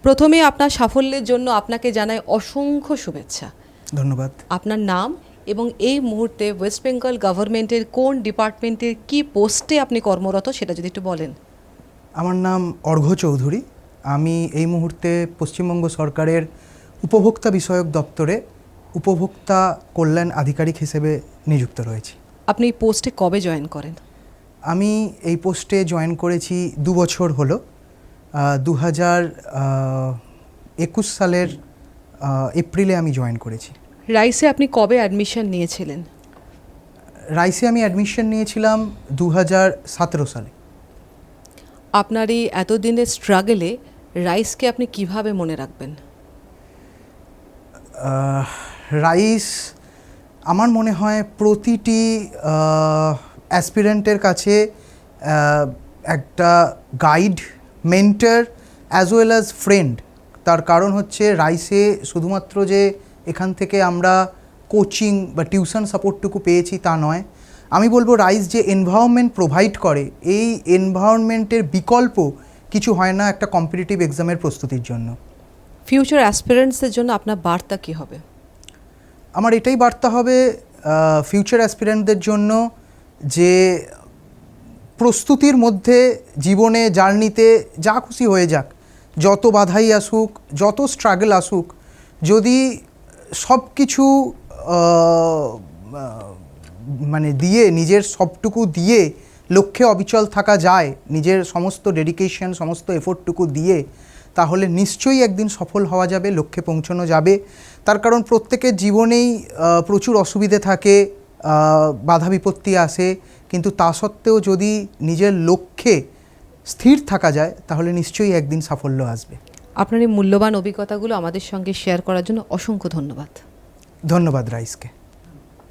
প্রথমে আপনার সাফল্যের জন্য আপনাকে জানাই অসংখ্য শুভেচ্ছা। ধন্যবাদ। আপনার নাম এবং এই মুহূর্তে ওয়েস্ট বেঙ্গল গভর্নমেন্টের কোন ডিপার্টমেন্টের কি পোস্টে আপনি কর্মরত সেটা যদি একটু বলেন। আমার নাম অর্ঘ্য চৌধুরী। আমি এই মুহূর্তে পশ্চিমবঙ্গ সরকারের উপভোক্তা বিষয়ক দপ্তরে উপভোক্তা কল্যাণ আধিকারিক হিসেবে নিযুক্ত রয়েছি। আপনি এই পোস্টে কবে জয়েন করেন? আমি এই পোস্টে জয়েন করেছি 2 বছর হলো। 2021 সালের এপ্রিলে আমি জয়েন করেছি। রাইসে আপনি কবে অ্যাডমিশন নিয়েছিলেন? রাইসে আমি অ্যাডমিশন নিয়েছিলাম 2017 সালে। আপনার এই এতদিনের স্ট্রাগলে রাইসকে আপনি কিভাবে মনে রাখবেন? রাইস আমার মনে হয় প্রতিটি অ্যাসপিরেন্টের কাছে একটা guide, mentor as well as friend. তার কারণ হচ্ছে রাইসে শুধুমাত্র যে এখান থেকে আমরা কোচিং বা টিউশন সাপোর্টটুকু পেয়েছি তা নয়, আমি বলবো রাইস যে এনভায়রনমেন্ট প্রোভাইড করে, এই এনভায়রনমেন্টের বিকল্প কিছু হয় না একটা কম্পিটিটিভ এক্সামের প্রস্তুতির জন্য। ফিউচার অ্যাসপিরেন্টসদের জন্য আপনার বার্তা কী হবে? আমার এটাই বার্তা হবে ফিউচার অ্যাসপিরেন্টদের জন্য যে প্রস্তুতির মধ্যে জীবনে জার্নিতে যা খুশি হয়ে যাক, যত বাধাই আসুক, যত স্ট্রাগল আসুক, যদি সব কিছু মানে দিয়ে নিজের সবটুকু দিয়ে লক্ষ্যে অবিচল থাকা যায়, নিজের সমস্ত ডেডিকেশন, সমস্ত এফোর্টটুকু দিয়ে, তাহলে নিশ্চয়ই একদিন সফল হওয়া যাবে, লক্ষ্যে পৌঁছানো যাবে। তার কারণ প্রত্যেকের জীবনেই প্রচুর অসুবিধে থাকে, বাধা বিপত্তি আসে, কিন্তু তা সত্ত্বেও যদি নিজের লক্ষ্যে স্থির থাকা যায় তাহলে নিশ্চয়ই একদিন সাফল্য আসবে। আপনার এই মূল্যবান অভিজ্ঞতাগুলো আমাদের সঙ্গে শেয়ার করার জন্য অসংখ্য ধন্যবাদ। ধন্যবাদ রাইসকে।